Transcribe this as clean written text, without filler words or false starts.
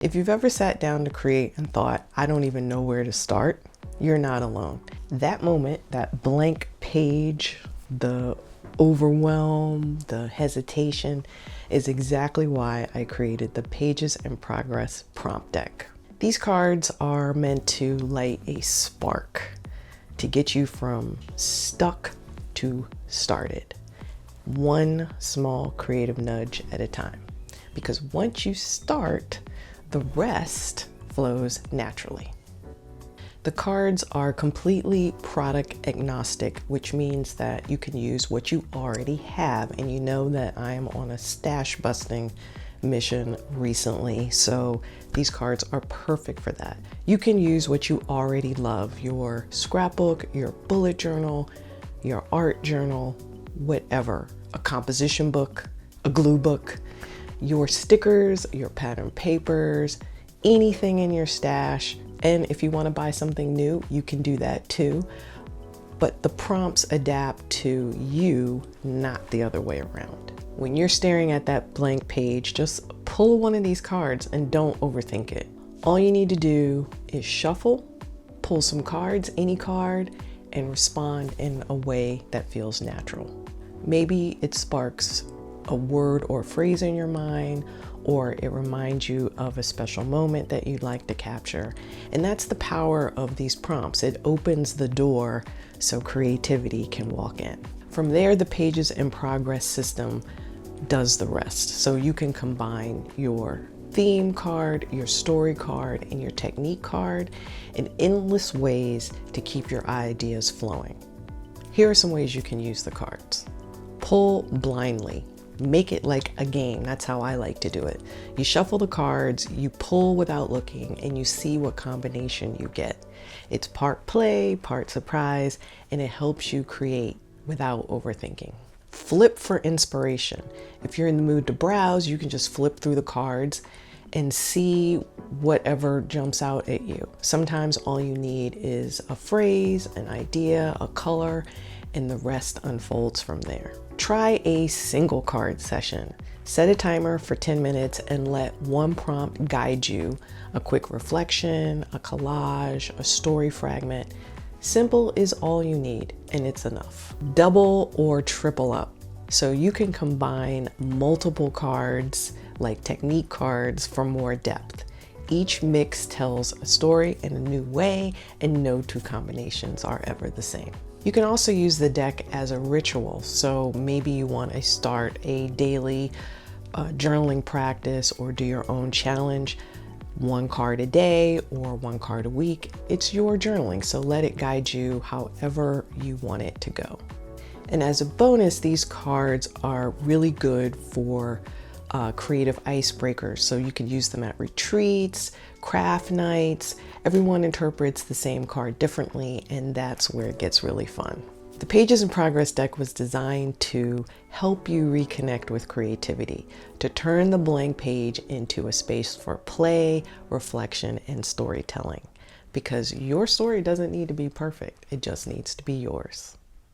If you've ever sat down to create and thought, I don't even know where to start, you're not alone. That moment, that blank page, the overwhelm, the hesitation is exactly why I created the Pages in Progress prompt deck. These cards are meant to light a spark to get you from stuck to started. One small creative nudge at a time. Because once you start, the rest flows naturally. The cards are completely product agnostic, which means that you can use what you already have. And you know that I am on a stash busting mission recently, so these cards are perfect for that. You can use what you already love, your scrapbook, your bullet journal, your art journal, whatever, a composition book, a glue book, your stickers, your pattern papers, anything in your stash. And if you want to buy something new, you can do that too. But the prompts adapt to you, not the other way around. When you're staring at that blank page, just pull one of these cards and don't overthink it. All you need to do is shuffle, pull some cards, any card, and respond in a way that feels natural. Maybe it sparks a word or phrase in your mind, or it reminds you of a special moment that you'd like to capture. And that's the power of these prompts. It opens the door so creativity can walk in. From there, the Pages in Progress system does the rest. So you can combine your theme card, your story card, and your technique card in endless ways to keep your ideas flowing. Here are some ways you can use the cards. Pull blindly. Make it like a game. That's how I like to do it. You shuffle the cards, you pull without looking, and you see what combination you get. It's part play, part surprise, and it helps you create without overthinking. Flip for inspiration. If you're in the mood to browse, you can just flip through the cards and see whatever jumps out at you. Sometimes all you need is a phrase, an idea, a color, and the rest unfolds from there. Try a single card session. Set a timer for 10 minutes and let one prompt guide you. A quick reflection, a collage, a story fragment. Simple is all you need, and it's enough. Double or triple up. So you can combine multiple cards like technique cards for more depth. Each mix tells a story in a new way, and no two combinations are ever the same. You can also use the deck as a ritual. So maybe you want to start a daily journaling practice or do your own challenge. One card a day or one card a week. It's your journaling, so let it guide you however you want it to go. And as a bonus, these cards are really good for creative icebreakers. So you can use them at retreats, craft nights. Everyone interprets the same card differently, and that's where it gets really fun. The Pages in Progress deck was designed to help you reconnect with creativity, to turn the blank page into a space for play, reflection, and storytelling. Because your story doesn't need to be perfect, it just needs to be yours.